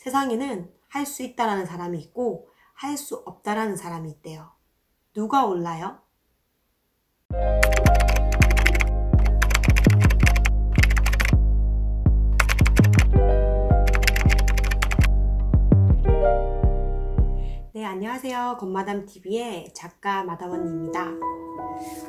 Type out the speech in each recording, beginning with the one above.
세상에는 할 수 있다라는 사람이 있고 할 수 없다라는 사람이 있대요. 누가 올라요? 네, 안녕하세요. 건마담TV의 작가 마담언니입니다.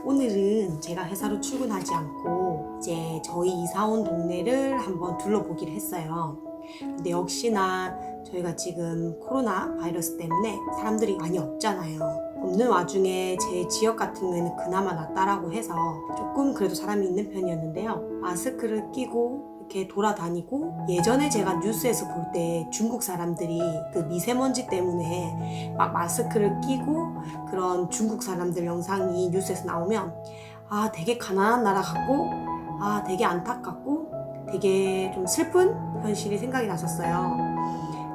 오늘은 제가 회사로 출근하지 않고 이제 저희 이사 온 동네를 한번 둘러보기로 했어요. 근데 역시나 저희가 지금 코로나 바이러스 때문에 사람들이 많이 없잖아요. 없는 와중에 제 지역 같은 경우에는 그나마 낫다라고 해서 조금 그래도 사람이 있는 편이었는데요. 마스크를 끼고 이렇게 돌아다니고, 예전에 제가 뉴스에서 볼 때 중국 사람들이 그 미세먼지 때문에 막 마스크를 끼고 그런 중국 사람들 영상이 뉴스에서 나오면 되게 가난한 나라 같고 되게 안타깝고 되게 좀 슬픈 현실이 생각이 났었어요.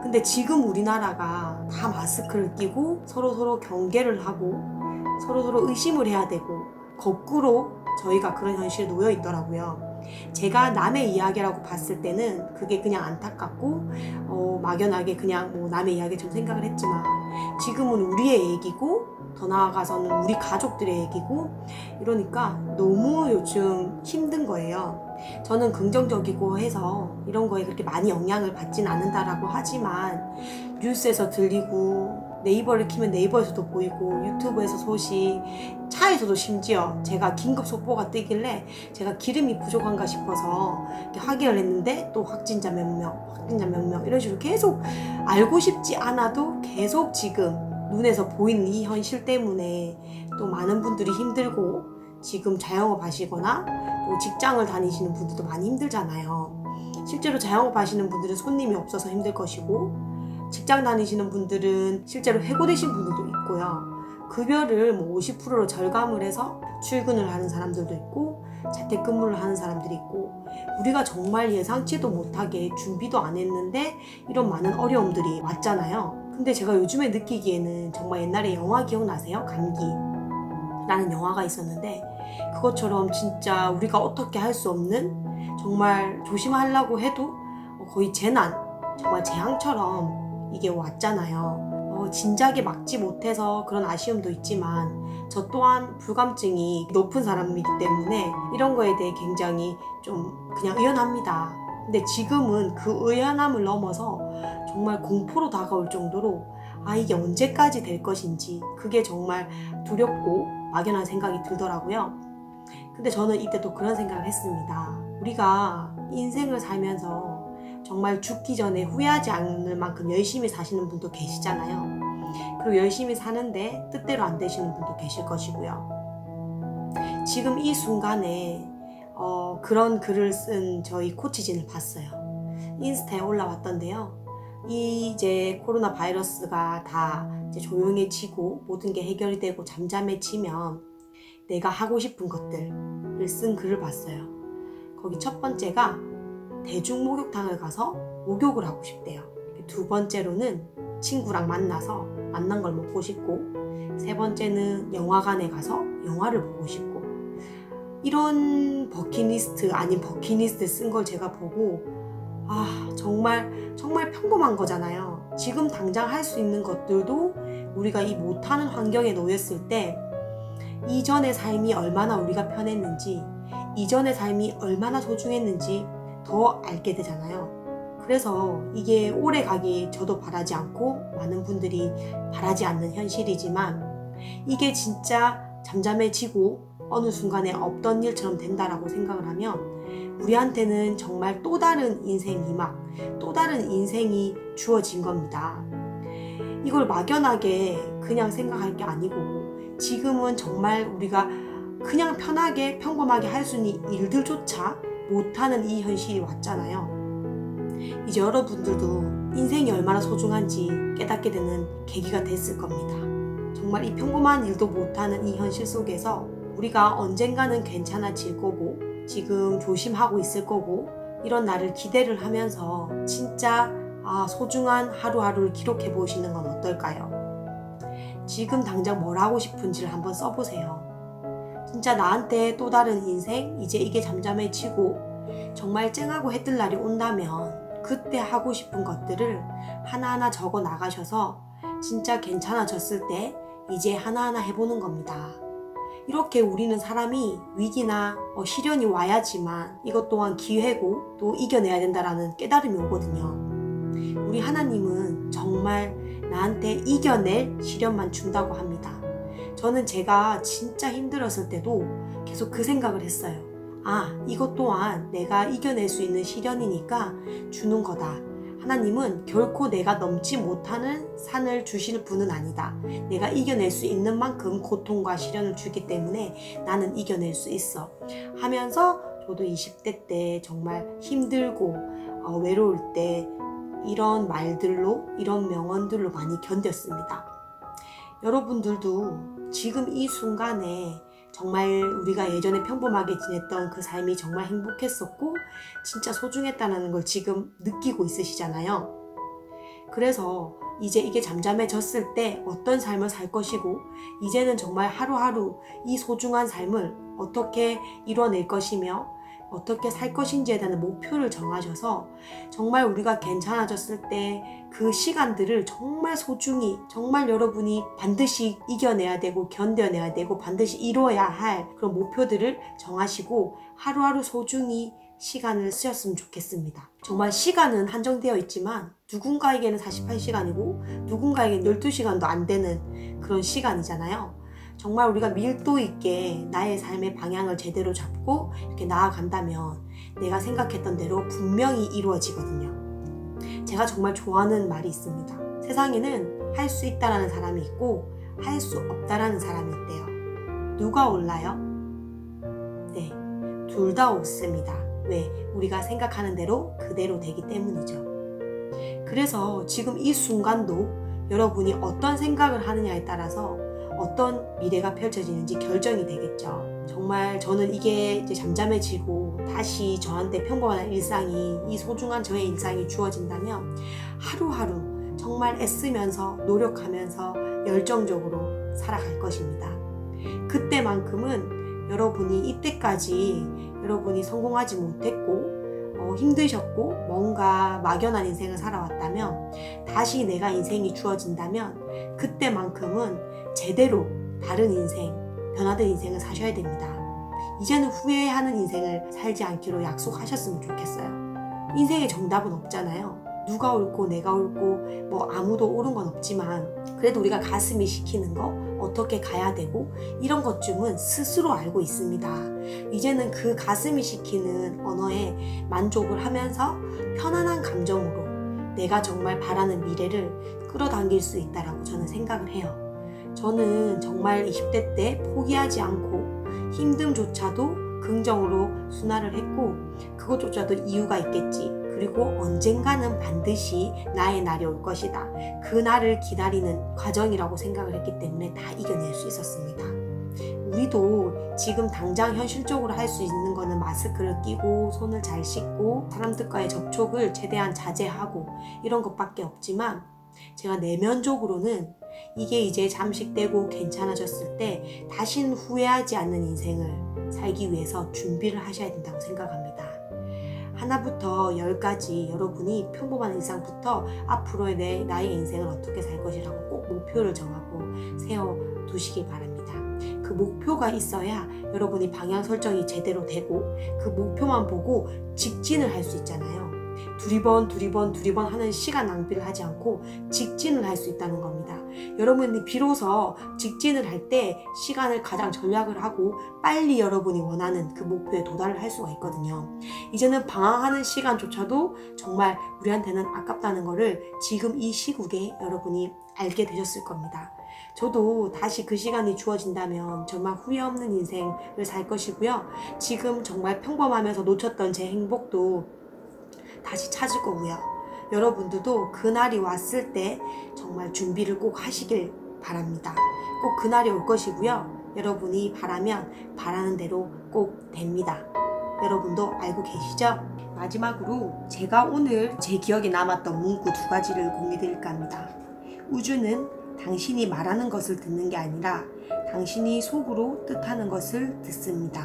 근데 지금 우리나라가 다 마스크를 끼고 서로 경계를 하고 서로 의심을 해야 되고, 거꾸로 저희가 그런 현실에 놓여 있더라고요. 제가 남의 이야기라고 봤을 때는 그게 그냥 안타깝고 막연하게 그냥 뭐 남의 이야기처럼 생각을 했지만, 지금은 우리의 얘기고 더 나아가서는 우리 가족들의 얘기고, 이러니까 너무 요즘 힘든 거예요. 저는 긍정적이고 해서 이런 거에 그렇게 많이 영향을 받진 않는다라고 하지만, 뉴스에서 들리고 네이버를 키면 네이버에서도 보이고 유튜브에서 소식, 차에서도 심지어 제가 긴급 속보가 뜨길래 제가 기름이 부족한가 싶어서 이렇게 확인을 했는데 또 확진자 몇 명 이런 식으로 계속 알고 싶지 않아도 계속 지금 눈에서 보이는 이 현실 때문에 또 많은 분들이 힘들고, 지금 자영업 하시거나 또 직장을 다니시는 분들도 많이 힘들잖아요. 실제로 자영업 하시는 분들은 손님이 없어서 힘들 것이고, 직장 다니시는 분들은 실제로 해고되신 분들도 있고요. 급여를 뭐 50%로 절감을 해서 출근을 하는 사람들도 있고 재택근무를 하는 사람들이 있고, 우리가 정말 예상치도 못하게 준비도 안 했는데 이런 많은 어려움들이 왔잖아요. 근데 제가 요즘에 느끼기에는 정말 옛날에 영화 기억나세요? 감기 라는 영화가 있었는데, 그것처럼 진짜 우리가 어떻게 할 수 없는, 정말 조심하려고 해도 거의 재난, 정말 재앙처럼 이게 왔잖아요. 진작에 막지 못해서 그런 아쉬움도 있지만, 저 또한 불감증이 높은 사람이기 때문에 이런 거에 대해 굉장히 좀 그냥 의연합니다. 근데 지금은 그 의연함을 넘어서 정말 공포로 다가올 정도로 이게 언제까지 될 것인지, 그게 정말 두렵고 막연한 생각이 들더라고요. 근데 저는 이때 또 그런 생각을 했습니다. 우리가 인생을 살면서 정말 죽기 전에 후회하지 않을 만큼 열심히 사시는 분도 계시잖아요. 그리고 열심히 사는데 뜻대로 안 되시는 분도 계실 것이고요. 지금 이 순간에 그런 글을 쓴 저희 코치진을 봤어요. 인스타에 올라왔던데요. 이제 코로나 바이러스가 다 이제 조용해지고 모든 게 해결이 되고 잠잠해지면 내가 하고 싶은 것들을 쓴 글을 봤어요. 거기 첫 번째가 대중 목욕탕을 가서 목욕을 하고 싶대요. 두 번째로는 친구랑 만나서 만난 걸 먹고 싶고, 세 번째는 영화관에 가서 영화를 보고 싶고, 이런 버킷리스트 아닌 버킷리스트 쓴 걸 제가 보고 정말 평범한 거잖아요. 지금 당장 할 수 있는 것들도 우리가 이 못하는 환경에 놓였을 때 이전의 삶이 얼마나 우리가 편했는지, 이전의 삶이 얼마나 소중했는지 더 알게 되잖아요. 그래서 이게 오래 가기 저도 바라지 않고 많은 분들이 바라지 않는 현실이지만, 이게 진짜 잠잠해지고 어느 순간에 없던 일처럼 된다라고 생각을 하면 우리한테는 정말 또 다른 인생 희망, 또 다른 인생이 주어진 겁니다. 이걸 막연하게 그냥 생각할 게 아니고, 지금은 정말 우리가 그냥 편하게 평범하게 할 수 있는 일들조차 못하는 이 현실이 왔잖아요. 이제 여러분들도 인생이 얼마나 소중한지 깨닫게 되는 계기가 됐을 겁니다. 정말 이 평범한 일도 못하는 이 현실 속에서 우리가 언젠가는 괜찮아질 거고, 지금 조심하고 있을 거고, 이런 날을 기대를 하면서 진짜 소중한 하루하루를 기록해 보시는 건 어떨까요? 지금 당장 뭘 하고 싶은지를 한번 써보세요. 진짜 나한테 또 다른 인생, 이제 이게 잠잠해지고 정말 쨍하고 해뜰 날이 온다면 그때 하고 싶은 것들을 하나하나 적어 나가셔서 진짜 괜찮아졌을 때 이제 하나하나 해보는 겁니다. 이렇게 우리는 사람이 위기나 시련이 와야지만 이것 또한 기회고 또 이겨내야 된다라는 깨달음이 오거든요. 우리 하나님은 정말 나한테 이겨낼 시련만 준다고 합니다. 저는 제가 진짜 힘들었을 때도 계속 그 생각을 했어요. 이것 또한 내가 이겨낼 수 있는 시련이니까 주는 거다. 하나님은 결코 내가 넘지 못하는 산을 주실 분은 아니다. 내가 이겨낼 수 있는 만큼 고통과 시련을 주기 때문에 나는 이겨낼 수 있어 하면서 저도 20대 때 정말 힘들고 외로울 때 이런 말들로, 이런 명언들로 많이 견뎠습니다. 여러분들도 지금 이 순간에 정말 우리가 예전에 평범하게 지냈던 그 삶이 정말 행복했었고 진짜 소중했다는 걸 지금 느끼고 있으시잖아요. 그래서 이제 이게 잠잠해졌을 때 어떤 삶을 살 것이고 이제는 정말 하루하루 이 소중한 삶을 어떻게 이뤄낼 것이며 어떻게 살 것인지에 대한 목표를 정하셔서 정말 우리가 괜찮아졌을 때 그 시간들을 정말 소중히 정말 여러분이 반드시 이겨내야 되고 견뎌내야 되고 반드시 이뤄야 할 그런 목표들을 정하시고 하루하루 소중히 시간을 쓰셨으면 좋겠습니다. 정말 시간은 한정되어 있지만 누군가에게는 48시간이고 누군가에게는 12시간도 안 되는 그런 시간이잖아요. 정말 우리가 밀도 있게 나의 삶의 방향을 제대로 잡고 이렇게 나아간다면 내가 생각했던 대로 분명히 이루어지거든요. 제가 정말 좋아하는 말이 있습니다. 세상에는 할 수 있다라는 사람이 있고 할 수 없다라는 사람이 있대요. 누가 올라요? 네, 둘 다 없습니다. 왜? 우리가 생각하는 대로 그대로 되기 때문이죠. 그래서 지금 이 순간도 여러분이 어떤 생각을 하느냐에 따라서 어떤 미래가 펼쳐지는지 결정이 되겠죠. 정말 저는 이게 이제 잠잠해지고 다시 저한테 평범한 일상이, 이 소중한 저의 일상이 주어진다면 하루하루 정말 애쓰면서 노력하면서 열정적으로 살아갈 것입니다. 그때만큼은 여러분이 이때까지 여러분이 성공하지 못했고 힘드셨고 뭔가 막연한 인생을 살아왔다면 다시 내가 인생이 주어진다면 그때만큼은 제대로 다른 인생, 변화된 인생을 사셔야 됩니다. 이제는 후회하는 인생을 살지 않기로 약속하셨으면 좋겠어요. 인생에 정답은 없잖아요. 누가 옳고 내가 옳고 뭐 아무도 옳은 건 없지만 그래도 우리가 가슴이 시키는 거 어떻게 가야 되고 이런 것쯤은 스스로 알고 있습니다. 이제는 그 가슴이 시키는 언어에 만족을 하면서 편안한 감정으로 내가 정말 바라는 미래를 끌어당길 수 있다라고 저는 생각을 해요. 저는 정말 20대 때 포기하지 않고 힘듦조차도 긍정으로 순화를 했고 그것조차도 이유가 있겠지. 그리고 언젠가는 반드시 나의 날이 올 것이다. 그 날을 기다리는 과정이라고 생각을 했기 때문에 다 이겨낼 수 있었습니다. 우리도 지금 당장 현실적으로 할 수 있는 거는 마스크를 끼고 손을 잘 씻고 사람들과의 접촉을 최대한 자제하고 이런 것밖에 없지만 제가 내면적으로는 이게 이제 잠식되고 괜찮아졌을 때 다신 후회하지 않는 인생을 살기 위해서 준비를 하셔야 된다고 생각합니다. 하나부터 10까지 여러분이 평범한 일상부터 앞으로의 나의 인생을 어떻게 살 것이라고 꼭 목표를 정하고 세워두시길 바랍니다. 그 목표가 있어야 여러분이 방향 설정이 제대로 되고 그 목표만 보고 직진을 할 수 있잖아요. 두리번 하는 시간 낭비를 하지 않고 직진을 할 수 있다는 겁니다. 여러분이 비로소 직진을 할 때 시간을 가장 절약을 하고 빨리 여러분이 원하는 그 목표에 도달을 할 수가 있거든요. 이제는 방황하는 시간조차도 정말 우리한테는 아깝다는 거를 지금 이 시국에 여러분이 알게 되셨을 겁니다. 저도 다시 그 시간이 주어진다면 정말 후회 없는 인생을 살 것이고요. 지금 정말 평범하면서 놓쳤던 제 행복도 다시 찾을 거고요. 여러분들도 그날이 왔을 때 정말 준비를 꼭 하시길 바랍니다. 꼭 그날이 올 것이고요. 여러분이 바라면 바라는 대로 꼭 됩니다. 여러분도 알고 계시죠? 마지막으로 제가 오늘 제 기억에 남았던 문구 2가지를 공유해 드릴까 합니다. 우주는 당신이 말하는 것을 듣는 게 아니라 당신이 속으로 뜻하는 것을 듣습니다.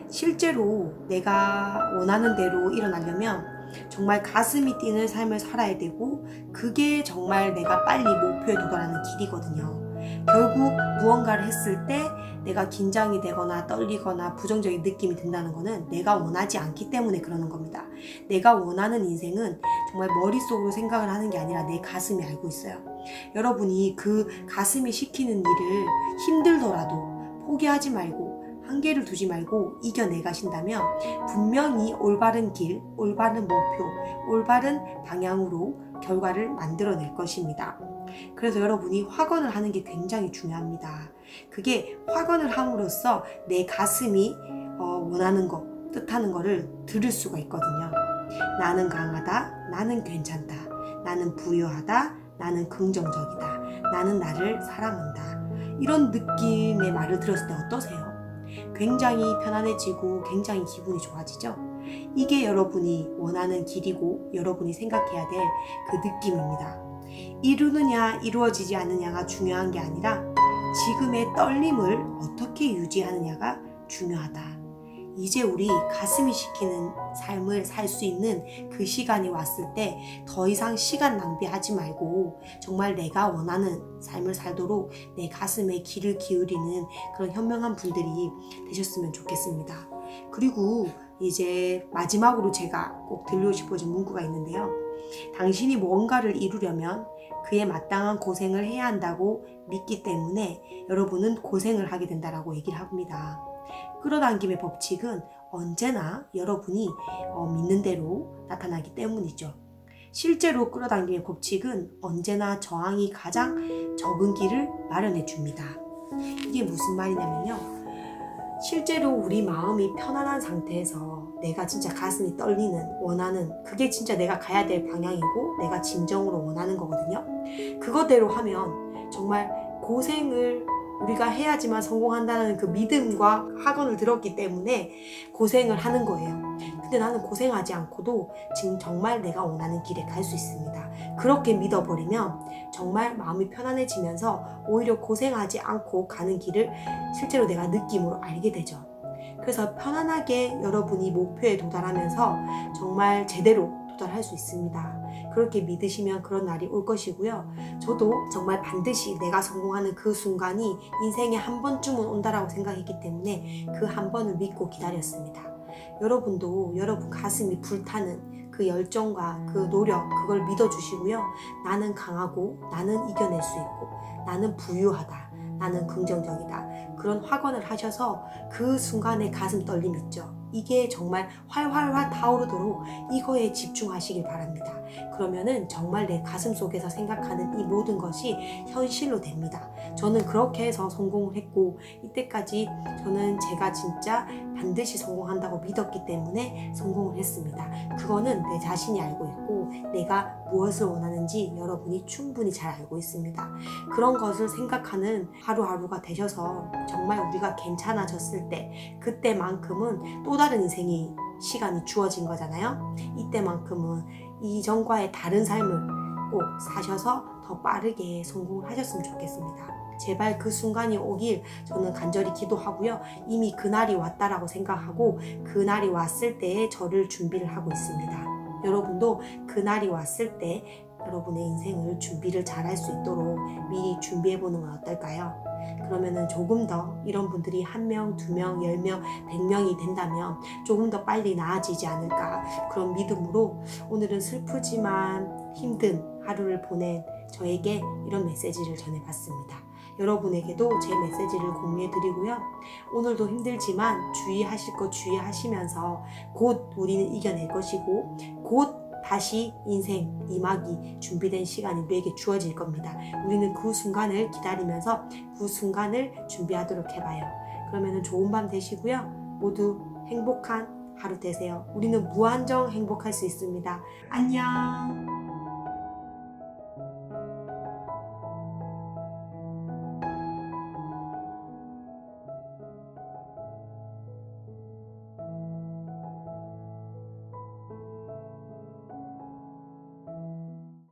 실제로 내가 원하는 대로 일어나려면 정말 가슴이 뛰는 삶을 살아야 되고 그게 정말 내가 빨리 목표에 도달하는 길이거든요. 결국 무언가를 했을 때 내가 긴장이 되거나 떨리거나 부정적인 느낌이 든다는 거는 내가 원하지 않기 때문에 그러는 겁니다. 내가 원하는 인생은 정말 머릿속으로 생각을 하는 게 아니라 내 가슴이 알고 있어요. 여러분이 그 가슴이 시키는 일을 힘들더라도 포기하지 말고 한계를 두지 말고 이겨내가신다면 분명히 올바른 길, 올바른 목표, 올바른 방향으로 결과를 만들어낼 것입니다. 그래서 여러분이 확언을 하는 게 굉장히 중요합니다. 그게 확언을 함으로써 내 가슴이 원하는 거, 뜻하는 거를 들을 수가 있거든요. 나는 강하다, 나는 괜찮다, 나는 부유하다, 나는 긍정적이다, 나는 나를 사랑한다. 이런 느낌의 말을 들었을 때 어떠세요? 굉장히 편안해지고 굉장히 기분이 좋아지죠? 이게 여러분이 원하는 길이고 여러분이 생각해야 될 그 느낌입니다. 이루느냐 이루어지지 않느냐가 중요한 게 아니라 지금의 떨림을 어떻게 유지하느냐가 중요하다. 이제 우리 가슴이 시키는 삶을 살 수 있는 그 시간이 왔을 때 더 이상 시간 낭비하지 말고 정말 내가 원하는 삶을 살도록 내 가슴에 귀를 기울이는 그런 현명한 분들이 되셨으면 좋겠습니다. 그리고 이제 마지막으로 제가 꼭 들려주고 싶어진 문구가 있는데요. 당신이 뭔가를 이루려면 그에 마땅한 고생을 해야 한다고 믿기 때문에 여러분은 고생을 하게 된다라고 얘기를 합니다. 끌어당김의 법칙은 언제나 여러분이 믿는 대로 나타나기 때문이죠. 실제로 끌어당김의 법칙은 언제나 저항이 가장 적은 길을 마련해 줍니다. 이게 무슨 말이냐면요. 실제로 우리 마음이 편안한 상태에서 내가 진짜 가슴이 떨리는, 원하는, 그게 진짜 내가 가야 될 방향이고 내가 진정으로 원하는 거거든요. 그거대로 하면 정말 고생을 우리가 해야지만 성공한다는 그 믿음과 학원을 들었기 때문에 고생을 하는 거예요. 근데 나는 고생하지 않고도 지금 정말 내가 원하는 길에 갈 수 있습니다. 그렇게 믿어버리면 정말 마음이 편안해지면서 오히려 고생하지 않고 가는 길을 실제로 내가 느낌으로 알게 되죠. 그래서 편안하게 여러분이 목표에 도달하면서 정말 제대로 도달할 수 있습니다. 그렇게 믿으시면 그런 날이 올 것이고요. 저도 정말 반드시 내가 성공하는 그 순간이 인생에 한 번쯤은 온다라고 생각했기 때문에 그 한 번을 믿고 기다렸습니다. 여러분도 여러분 가슴이 불타는 그 열정과 그 노력, 그걸 믿어주시고요. 나는 강하고 나는 이겨낼 수 있고 나는 부유하다, 나는 긍정적이다. 그런 확언을 하셔서 그 순간에 가슴 떨림 있죠. 이게 정말 활활활 타오르도록 이거에 집중하시길 바랍니다. 그러면은 정말 내 가슴 속에서 생각하는 이 모든 것이 현실로 됩니다. 저는 그렇게 해서 성공을 했고 이때까지 저는 제가 진짜 반드시 성공한다고 믿었기 때문에 성공을 했습니다. 그거는 내 자신이 알고 있고 내가 무엇을 원하는지 여러분이 충분히 잘 알고 있습니다. 그런 것을 생각하는 하루하루가 되셔서 정말 우리가 괜찮아졌을 때 그때만큼은 또 다른 인생이 시간이 주어진 거잖아요. 이때만큼은 이전과의 다른 삶을 꼭 사셔서 더 빠르게 성공을 하셨으면 좋겠습니다. 제발 그 순간이 오길 저는 간절히 기도하고요. 이미 그날이 왔다라고 생각하고 그날이 왔을 때에 저를 준비를 하고 있습니다. 여러분도 그날이 왔을 때 여러분의 인생을 준비를 잘 할 수 있도록 미리 준비해보는 건 어떨까요? 그러면은 조금 더 이런 분들이 1명, 2명, 10명, 100명이 된다면 조금 더 빨리 나아지지 않을까 그런 믿음으로 오늘은 슬프지만 힘든 하루를 보낸 저에게 이런 메시지를 전해봤습니다. 여러분에게도 제 메시지를 공유해드리고요. 오늘도 힘들지만 주의하실 것 주의하시면서 곧 우리는 이겨낼 것이고 곧 다시 인생 2막이 준비된 시간이 우리에게 주어질 겁니다. 우리는 그 순간을 기다리면서 그 순간을 준비하도록 해봐요. 그러면 좋은 밤 되시고요. 모두 행복한 하루 되세요. 우리는 무한정 행복할 수 있습니다. 안녕.